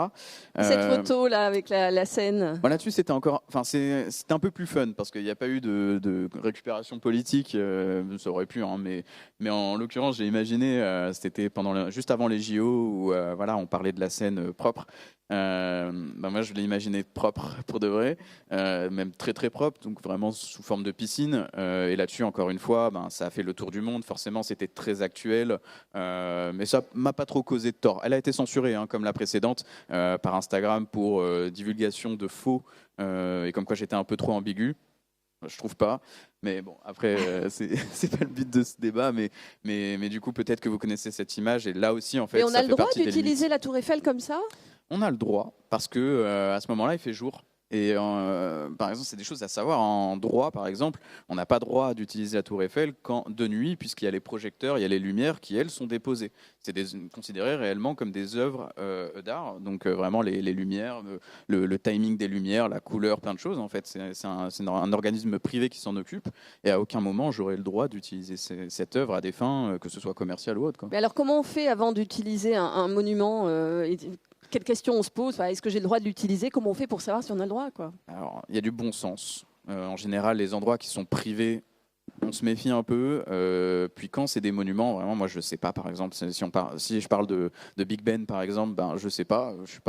Cette photo là avec la scène.
Bon, là-dessus c'était un peu plus fun parce qu'il n'y a pas eu de récupération politique. Ça aurait pu, mais en l'occurrence j'ai imaginé c'était juste avant les JO où on parlait de la scène propre. Moi je l'ai imaginé propre pour de vrai, même très très propre, donc vraiment sous forme de piscine, et là-dessus encore une fois ça a fait le tour du monde, forcément c'était très actuel, mais ça m'a pas trop causé de tort. Elle a été censurée comme la précédente par Instagram pour divulgation de faux, et comme quoi j'étais un peu trop ambigu. Je trouve pas. Mais bon, après, c'est pas le but de ce débat. Mais du coup, peut-être que vous connaissez cette image. Et là aussi, en fait,
Et on
ça
a le
fait
droit
partie des
d'utiliser
limites.
la Tour Eiffel comme ça?
On a le droit parce que à ce moment-là, il fait jour. Et par exemple, c'est des choses à savoir. En droit, par exemple, on n'a pas droit d'utiliser la Tour Eiffel de nuit, puisqu'il y a les projecteurs, il y a les lumières qui, elles, sont déposées. C'est considéré réellement comme des œuvres d'art. Donc vraiment, les lumières, le timing des lumières, la couleur, plein de choses. En fait, c'est un organisme privé qui s'en occupe. Et à aucun moment, j'aurais le droit d'utiliser cette œuvre à des fins, que ce soit commerciales ou autres, quoi.
Mais alors, comment on fait avant d'utiliser un monument quelles questions on se pose? Est-ce que j'ai le droit de l'utiliser? Comment on fait pour savoir si on a le droit, quoi?
Alors, il y a du bon sens. En général, les endroits qui sont privés, on se méfie un peu. Puis quand c'est des monuments, vraiment, moi, je ne sais pas, par exemple, si je parle de Big Ben, par exemple, ben, je ne sais pas. Je suis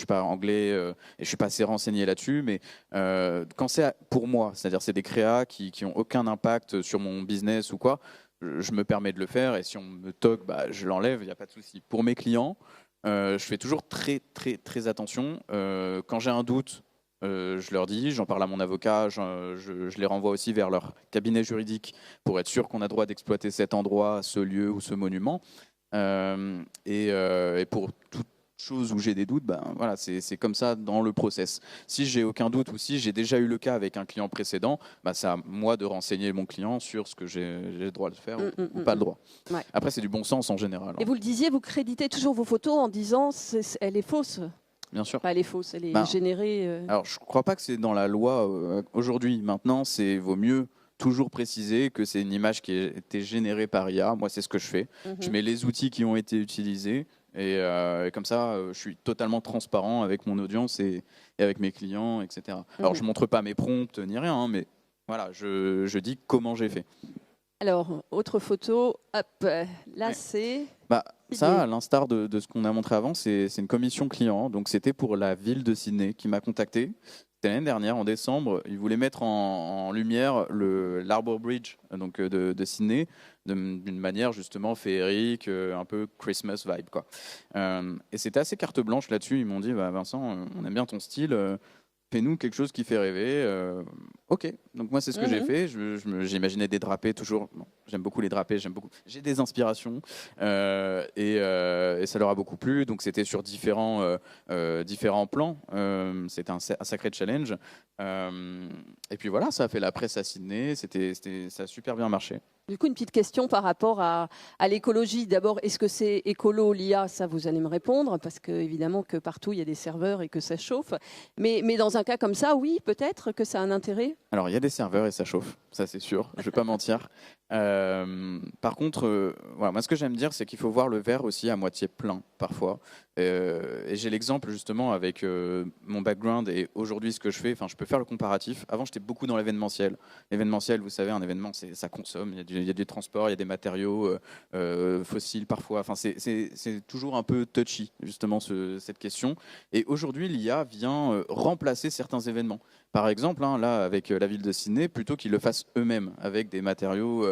pas anglais et je ne suis pas assez renseigné là-dessus. Mais quand c'est pour moi, c'est-à-dire c'est des créas qui n'ont aucun impact sur mon business ou quoi, je me permets de le faire. Et si on me toque, bah, je l'enlève, il n'y a pas de souci. Pour mes clients, je fais toujours très, très, très attention. Quand j'ai un doute, je leur dis, j'en parle à mon avocat, je les renvoie aussi vers leur cabinet juridique pour être sûr qu'on a droit d'exploiter cet endroit, ce lieu ou ce monument. Et pour toute chose où j'ai des doutes, ben, voilà, c'est comme ça dans le process. Si j'ai aucun doute ou si j'ai déjà eu le cas avec un client précédent, ben, c'est à moi de renseigner mon client sur ce que j'ai le droit de faire ou pas le droit.
Ouais.
Après, c'est du bon sens en général.
Et vous le disiez, vous créditez toujours vos photos en disant elle est fausse.
Bien sûr.
Enfin, elle est fausse, elle est générée.
Alors, je ne crois pas que c'est dans la loi aujourd'hui. Maintenant, vaut mieux toujours préciser que c'est une image qui a été générée par IA. Moi, c'est ce que je fais. Je mets les outils qui ont été utilisés et comme ça, je suis totalement transparent avec mon audience et avec mes clients, etc. Alors, je ne montre pas mes prompts ni rien, hein, mais voilà, je dis comment j'ai fait.
Alors, autre photo, hop, là c'est...
Ça, à l'instar de ce qu'on a montré avant, c'est une commission client. Donc, c'était pour la ville de Sydney qui m'a contacté. C'était l'année dernière, en décembre. Ils voulaient mettre en lumière l'Harbour Bridge donc, de Sydney d'une manière justement féerique, un peu Christmas vibe, quoi. Et c'était assez carte blanche là-dessus. Ils m'ont dit, Vincent, on aime bien ton style. Fais-nous quelque chose qui fait rêver. Ok, donc moi c'est ce que j'ai fait. J'imaginais des drapés toujours. Bon, j'aime beaucoup les drapés, j'ai des inspirations et ça leur a beaucoup plu. Donc c'était sur différents plans. C'était un sacré challenge. Et puis voilà, ça a fait la presse à Sydney. Ça a super bien marché.
Du coup, une petite question par rapport à l'écologie. D'abord, est-ce que c'est écolo, l'IA? Ça, vous allez me répondre, parce que évidemment que partout, il y a des serveurs et que ça chauffe. Mais dans un cas comme ça, oui, peut-être que ça a un intérêt?
Alors, il y a des serveurs et ça chauffe, ça c'est sûr, je ne vais pas mentir. Par contre, voilà, moi ce que j'aime dire, c'est qu'il faut voir le verre aussi à moitié plein, parfois. Et j'ai l'exemple justement avec mon background et aujourd'hui ce que je fais, je peux faire le comparatif. Avant, j'étais beaucoup dans l'événementiel. L'événementiel, vous savez, un événement, ça consomme, il y a du transport, il y a des matériaux fossiles parfois. C'est toujours un peu touchy, justement, cette question. Et aujourd'hui, l'IA vient remplacer certains événements. Par exemple, là, avec la ville de Sydney, plutôt qu'ils le fassent eux-mêmes, avec des matériaux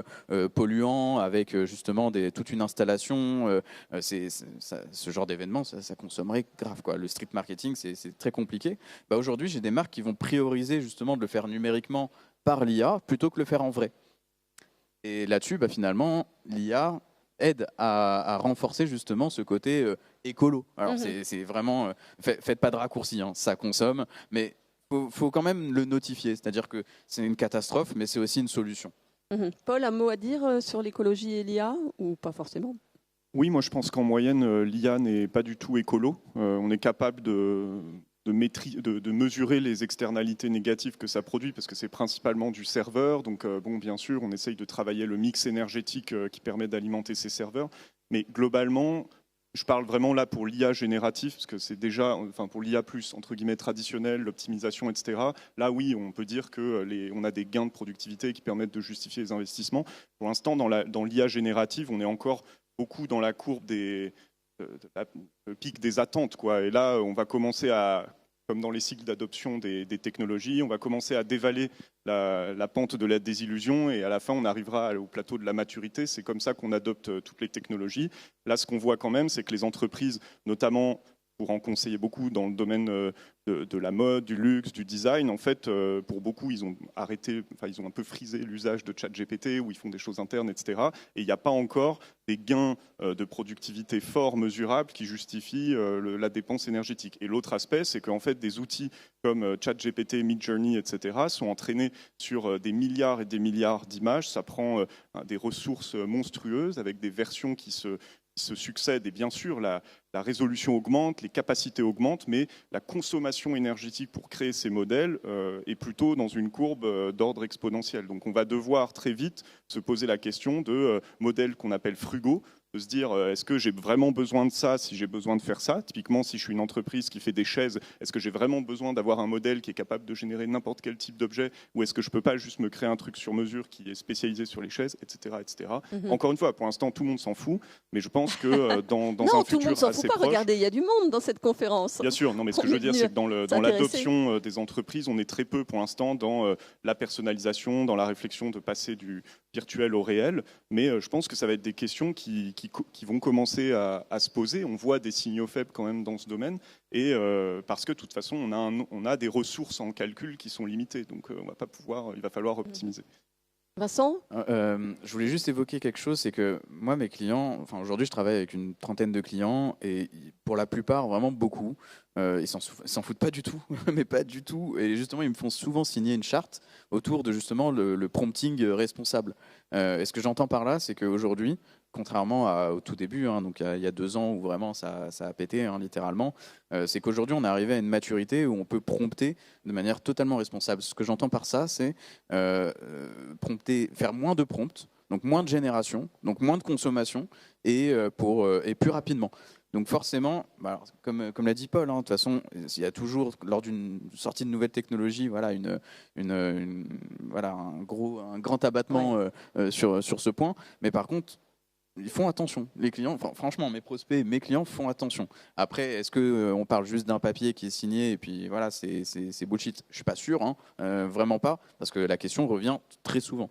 polluants, avec justement toute une installation, ce genre d'événement, ça consommerait grave, quoi. Le street marketing, c'est très compliqué. Aujourd'hui, j'ai des marques qui vont prioriser justement de le faire numériquement par l'IA plutôt que le faire en vrai. Et là-dessus, finalement, l'IA aide à renforcer justement ce côté écolo. Alors, c'est vraiment... faites pas de raccourcis, hein, ça consomme, mais faut quand même le notifier. C'est-à-dire que c'est une catastrophe, mais c'est aussi une solution.
Paul, un mot à dire sur l'écologie et l'IA, ou pas forcément?
Oui, moi je pense qu'en moyenne, l'IA n'est pas du tout écolo. On est capable de mesurer les externalités négatives que ça produit, parce que c'est principalement du serveur. Donc, bien sûr, on essaye de travailler le mix énergétique qui permet d'alimenter ces serveurs. Mais globalement, je parle vraiment là pour l'IA génératif, parce que c'est déjà, pour l'IA plus, entre guillemets, traditionnelle, l'optimisation, etc. Là, oui, on peut dire qu'on a des gains de productivité qui permettent de justifier les investissements. Pour l'instant, dans l'IA générative, on est encore beaucoup dans la courbe le pic des attentes, quoi. Et là, on va commencer comme dans les cycles d'adoption des technologies, on va commencer à dévaler la pente de la désillusion et à la fin, on arrivera au plateau de la maturité. C'est comme ça qu'on adopte toutes les technologies. Là, ce qu'on voit quand même, c'est que les entreprises, notamment pour en conseiller beaucoup dans le domaine de la mode, du luxe, du design. En fait, pour beaucoup, ils ont ils ont un peu frisé l'usage de ChatGPT où ils font des choses internes, etc. Et il n'y a pas encore des gains de productivité forts, mesurables, qui justifient la dépense énergétique. Et l'autre aspect, c'est qu'en fait, des outils comme ChatGPT, Midjourney, etc., sont entraînés sur des milliards et des milliards d'images. Ça prend des ressources monstrueuses avec des versions qui se succèdent. Et bien sûr, la résolution augmente, les capacités augmentent, mais la consommation énergétique pour créer ces modèles est plutôt dans une courbe d'ordre exponentiel. Donc on va devoir très vite se poser la question de modèles qu'on appelle frugaux, de se dire est-ce que j'ai vraiment besoin de ça si j'ai besoin de faire ça. Typiquement, si je suis une entreprise qui fait des chaises, est-ce que j'ai vraiment besoin d'avoir un modèle qui est capable de générer n'importe quel type d'objet, ou est-ce que je ne peux pas juste me créer un truc sur mesure qui est spécialisé sur les chaises, etc. etc. Encore une fois, pour l'instant, tout le monde s'en fout, mais je pense que dans
non,
un
tout le monde
futur
s'en
assez
fout pas.
proche...
Regardez, il y a du monde dans cette conférence.
Bien sûr, non, mais ce que je veux dire, c'est que dans l'adoption des entreprises, on est très peu pour l'instant dans la personnalisation, dans la réflexion de passer du virtuel au réel, mais je pense que ça va être des questions qui vont commencer à se poser. On voit des signaux faibles quand même dans ce domaine, et parce que de toute façon, on a des ressources en calcul qui sont limitées, donc on va pas pouvoir, il va falloir optimiser.
Vincent ?
Je voulais juste évoquer quelque chose, c'est que moi, mes clients, aujourd'hui, je travaille avec une trentaine de clients, et pour la plupart, vraiment beaucoup, ils s'en foutent pas du tout, mais pas du tout. Et justement, ils me font souvent signer une charte autour de justement le prompting responsable. Et ce que j'entends par là, c'est qu'aujourd'hui, contrairement au tout début, donc il y a 2 ans où vraiment ça a pété, littéralement, c'est qu'aujourd'hui on est arrivé à une maturité où on peut prompter de manière totalement responsable. Ce que j'entends par ça, c'est prompter, faire moins de prompts, donc moins de génération, donc moins de consommation, et plus rapidement. Donc forcément, comme l'a dit Paul, de toute façon, il y a toujours, lors d'une sortie de nouvelle technologie, un grand abattement sur ce point. Mais par contre, ils font attention. Les clients, franchement, mes prospects, mes clients font attention. Après, est-ce qu'on parle juste d'un papier qui est signé et puis voilà, c'est bullshit? Je suis pas sûr, vraiment pas, parce que la question revient très souvent.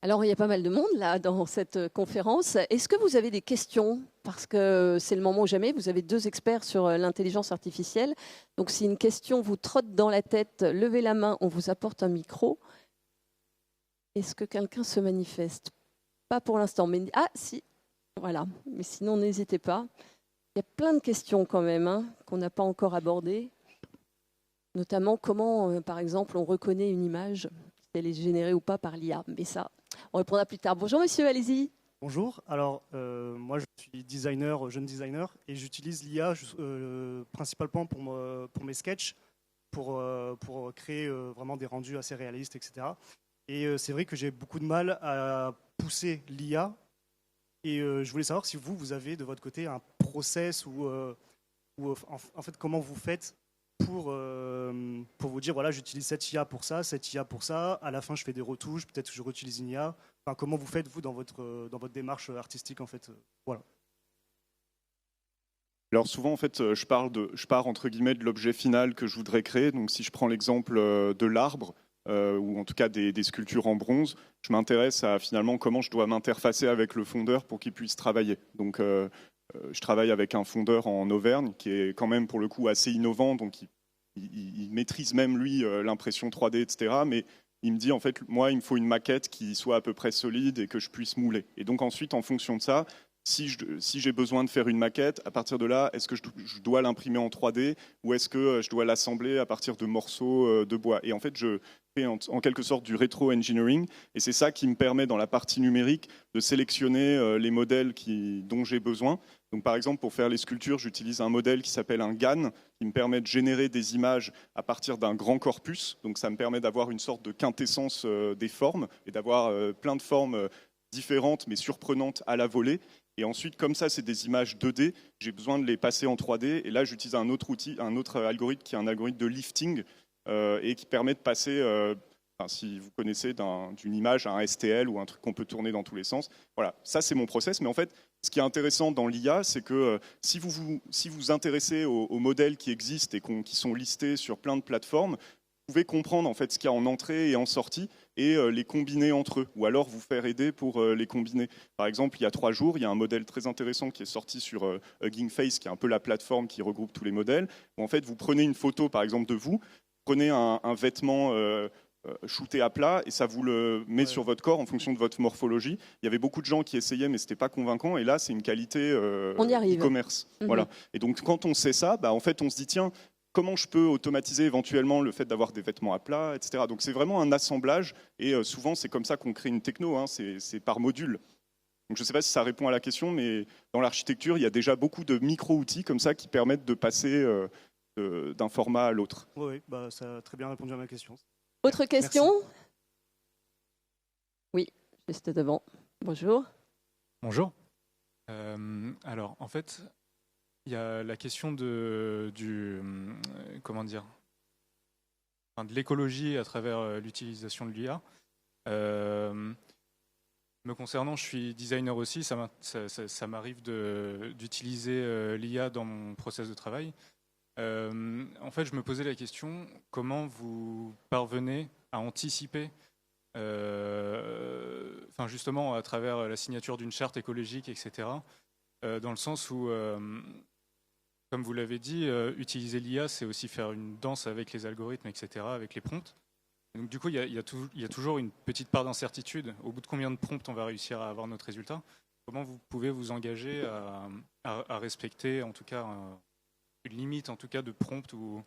Alors, il y a pas mal de monde là dans cette conférence. Est-ce que vous avez des questions? Parce que c'est le moment ou jamais. Vous avez 2 experts sur l'intelligence artificielle. Donc, si une question vous trotte dans la tête, levez la main, on vous apporte un micro. Est-ce que quelqu'un se manifeste? Pas pour l'instant, mais si, voilà. Mais sinon, n'hésitez pas. Il y a plein de questions quand même qu'on n'a pas encore abordées. Notamment comment, par exemple, on reconnaît une image, si elle est générée ou pas par l'IA. Mais ça, on répondra plus tard. Bonjour monsieur, allez-y.
Bonjour, alors moi je suis jeune designer, et j'utilise l'IA principalement pour mes sketchs, pour créer vraiment des rendus assez réalistes, etc. Et c'est vrai que j'ai beaucoup de mal à pousser l'IA, et je voulais savoir si vous avez de votre côté un process ou en fait comment vous faites pour vous dire voilà, j'utilise cette IA pour ça, cette IA pour ça, à la fin je fais des retouches, peut-être que je réutilise une IA. Enfin, comment vous faites vous dans votre démarche artistique en fait, voilà.
Alors souvent, en fait, je pars entre guillemets de l'objet final que je voudrais créer. Donc si je prends l'exemple de l'arbre, ou en tout cas des sculptures en bronze, je m'intéresse à finalement comment je dois m'interfacer avec le fondeur pour qu'il puisse travailler. Donc je travaille avec un fondeur en Auvergne qui est quand même pour le coup assez innovant, donc il maîtrise même lui l'impression 3D, etc. Mais il me dit en fait, moi, il me faut une maquette qui soit à peu près solide et que je puisse mouler. Et donc ensuite, en fonction de ça, si j'ai besoin de faire une maquette, à partir de là, est-ce que je dois l'imprimer en 3D ou est-ce que je dois l'assembler à partir de morceaux de bois? Et en fait, je fais en quelque sorte du rétro-engineering, et c'est ça qui me permet dans la partie numérique de sélectionner les modèles dont j'ai besoin. Donc par exemple, pour faire les sculptures, j'utilise un modèle qui s'appelle un GAN, qui me permet de générer des images à partir d'un grand corpus. Donc ça me permet d'avoir une sorte de quintessence des formes et d'avoir plein de formes différentes mais surprenantes à la volée. Et ensuite, comme ça, c'est des images 2D, j'ai besoin de les passer en 3D. Et là, j'utilise un autre algorithme qui est un algorithme de lifting et qui permet de passer, si vous connaissez, d'une image à un STL ou un truc qu'on peut tourner dans tous les sens. Voilà, ça c'est mon process. Mais en fait, ce qui est intéressant dans l'IA, c'est que si vous intéressez aux modèles qui existent et qui sont listés sur plein de plateformes, pouvez comprendre en fait ce qu'il y a en entrée et en sortie et les combiner entre eux, ou alors vous faire aider pour les combiner. Par exemple, il y a 3 jours, il y a un modèle très intéressant qui est sorti sur Hugging Face, qui est un peu la plateforme qui regroupe tous les modèles, où en fait vous prenez une photo par exemple de vous, prenez un vêtement shooté à plat et ça vous le met sur votre corps en fonction de votre morphologie. Il y avait beaucoup de gens qui essayaient mais c'était pas convaincant, et là c'est une qualité e-commerce. Voilà. Et donc quand on sait ça, en fait on se dit tiens, comment je peux automatiser éventuellement le fait d'avoir des vêtements à plat, etc. Donc c'est vraiment un assemblage, et souvent c'est comme ça qu'on crée une techno, hein, c'est par module. Donc je ne sais pas si ça répond à la question, mais dans l'architecture, il y a déjà beaucoup de micro-outils comme ça qui permettent de passer d'un format à l'autre.
Oui, ça a très bien répondu à ma question.
Autre question?
Merci.
Oui, juste devant. Bonjour.
Bonjour. Alors, en fait, il y a la question de l'écologie à travers l'utilisation de l'IA. Me concernant, je suis designer aussi. Ça m'arrive d'utiliser l'IA dans mon process de travail. En fait, je me posais la question, comment vous parvenez à anticiper, justement à travers la signature d'une charte écologique, etc., dans le sens où, comme vous l'avez dit, utiliser l'IA, c'est aussi faire une danse avec les algorithmes, etc., avec les prompts. Donc, du coup, il y a toujours une petite part d'incertitude. Au bout de combien de prompts on va réussir à avoir notre résultat? Comment vous pouvez vous engager à respecter, en tout cas, une limite, en tout cas, de prompt ou...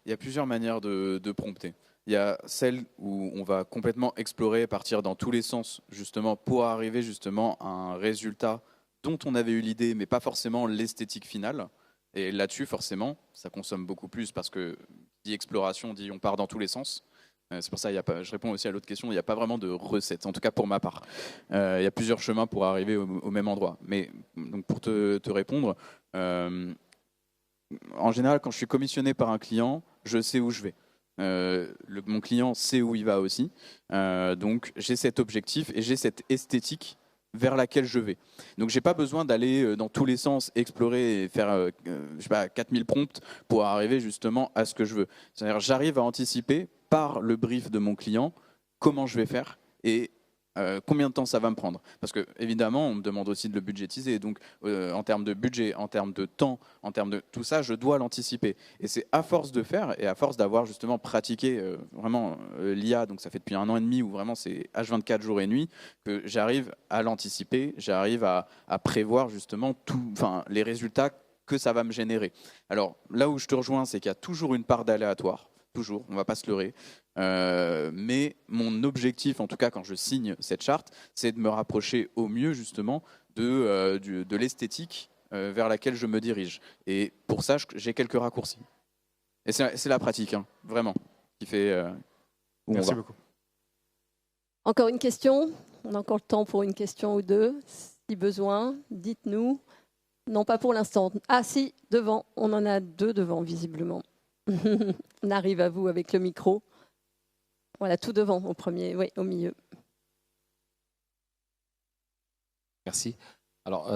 Il y a plusieurs manières de prompter. Il y a celle où on va complètement explorer, partir dans tous les sens, justement, pour arriver justement à un résultat dont on avait eu l'idée, mais pas forcément l'esthétique finale. Et là-dessus, forcément, ça consomme beaucoup plus, parce que dit exploration, dit on part dans tous les sens. C'est pour ça, je réponds aussi à l'autre question, il n'y a pas vraiment de recette, en tout cas pour ma part. Il y a plusieurs chemins pour arriver au même endroit. Mais donc pour te répondre, en général, quand je suis commissionné par un client, je sais où je vais. Mon client sait où il va aussi. Donc j'ai cet objectif et j'ai cette esthétique vers laquelle je vais. Donc j'ai pas besoin d'aller dans tous les sens, explorer et faire 4000 prompts pour arriver justement à ce que je veux. C'est-à-dire j'arrive à anticiper par le brief de mon client comment je vais faire et combien de temps ça va me prendre. Parce que évidemment, on me demande aussi de le budgétiser. Donc en termes de budget, en termes de temps, en termes de tout ça, je dois l'anticiper. Et c'est à force de faire et à force d'avoir justement pratiqué vraiment l'IA, donc ça fait depuis 1 an et demi où vraiment c'est H24 jour et nuit, que j'arrive à l'anticiper, j'arrive à prévoir justement les résultats que ça va me générer. Alors là où je te rejoins, c'est qu'il y a toujours une part d'aléatoire. Toujours, on ne va pas se leurrer. Mais mon objectif, en tout cas quand je signe cette charte, c'est de me rapprocher au mieux justement de l'esthétique vers laquelle je me dirige. Et pour ça, j'ai quelques raccourcis. Et c'est la pratique, hein, vraiment, qui fait où
Merci
on va.
beaucoup.
Encore une question? On a encore le temps pour une question ou deux. Si besoin, dites-nous. Non, pas pour l'instant. Ah si, devant. On en a 2 devant, visiblement. On arrive à vous avec le micro. Voilà, tout devant, au premier, oui, au milieu.
Merci. Alors,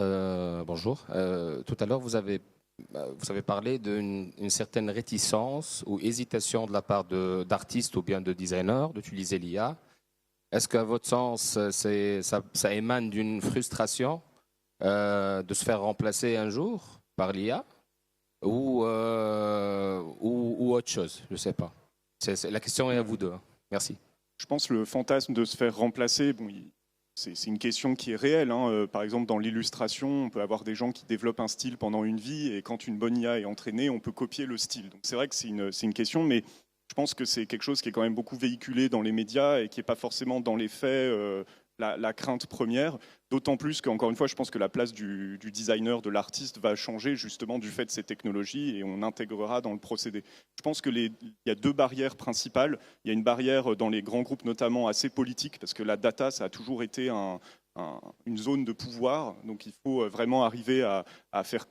bonjour. Tout à l'heure, vous avez parlé d'une certaine réticence ou hésitation de la part d'artistes ou bien de designers d'utiliser l'IA. Est-ce qu'à votre sens, ça émane d'une frustration de se faire remplacer un jour par l'IA ou autre chose? Je ne sais pas. La question est à vous deux. Merci.
Je pense que le fantasme de se faire remplacer, c'est une question qui est réelle. Hein. Par exemple, dans l'illustration, on peut avoir des gens qui développent un style pendant une vie et quand une bonne IA est entraînée, on peut copier le style. Donc c'est vrai que c'est une question, mais je pense que c'est quelque chose qui est quand même beaucoup véhiculé dans les médias et qui n'est pas forcément dans les faits la crainte première. D'autant plus qu'encore une fois, je pense que la place du designer, de l'artiste va changer justement du fait de ces technologies et on intégrera dans le procédé. Je pense qu'il y a 2 barrières principales. Il y a une barrière dans les grands groupes notamment assez politique parce que la data, ça a toujours été une zone de pouvoir. Donc il faut vraiment arriver à faire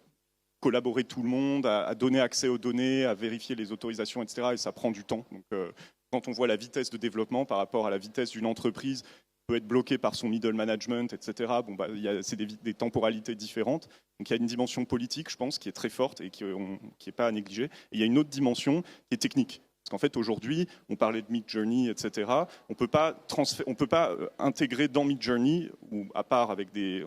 collaborer tout le monde, à donner accès aux données, à vérifier les autorisations, etc. Et ça prend du temps. Donc, quand on voit la vitesse de développement par rapport à la vitesse d'une entreprise, peut être bloqué par son middle management, etc. C'est des temporalités différentes. Donc il y a une dimension politique, je pense, qui est très forte et qui n'est pas à négliger. Et il y a une autre dimension qui est technique. Parce qu'en fait, aujourd'hui, on parlait de Midjourney, etc. On peut pas intégrer dans Midjourney, ou à part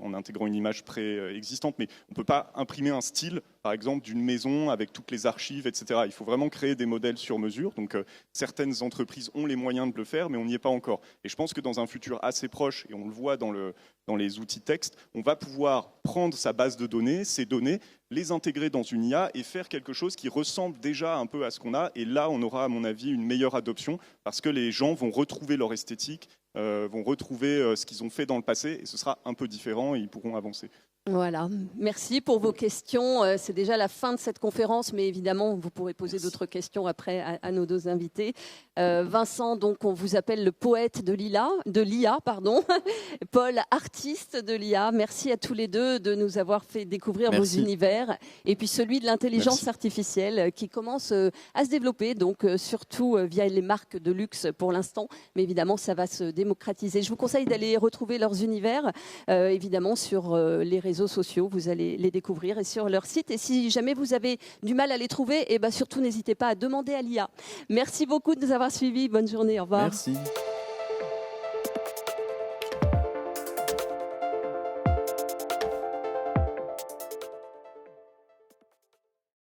en intégrant une image préexistante, mais on ne peut pas imprimer un style, par exemple, d'une maison avec toutes les archives, etc. Il faut vraiment créer des modèles sur mesure. Donc, certaines entreprises ont les moyens de le faire, mais on n'y est pas encore. Et je pense que dans un futur assez proche, et on le voit dans les outils texte, on va pouvoir prendre sa base de données, ces données, les intégrer dans une IA et faire quelque chose qui ressemble déjà un peu à ce qu'on a. Et là, on aura, à mon avis, une meilleure adoption parce que les gens vont retrouver leur esthétique, vont retrouver ce qu'ils ont fait dans le passé et ce sera un peu différent et ils pourront avancer.
Voilà, merci pour vos questions. C'est déjà la fin de cette conférence, mais évidemment, vous pourrez poser d'autres questions après à nos deux invités. Vincent, donc, on vous appelle le poète de l'IA. Paul, artiste de l'IA. Merci à tous les deux de nous avoir fait découvrir vos univers. Et puis celui de l'intelligence artificielle qui commence à se développer, donc surtout via les marques de luxe pour l'instant. Mais évidemment, ça va se démocratiser. Je vous conseille d'aller retrouver leurs univers, évidemment, sur les réseaux sociaux, vous allez les découvrir et sur leur site. Et si jamais vous avez du mal à les trouver, surtout n'hésitez pas à demander à l'IA. Merci beaucoup de nous avoir suivis. Bonne journée. Au revoir.
Merci.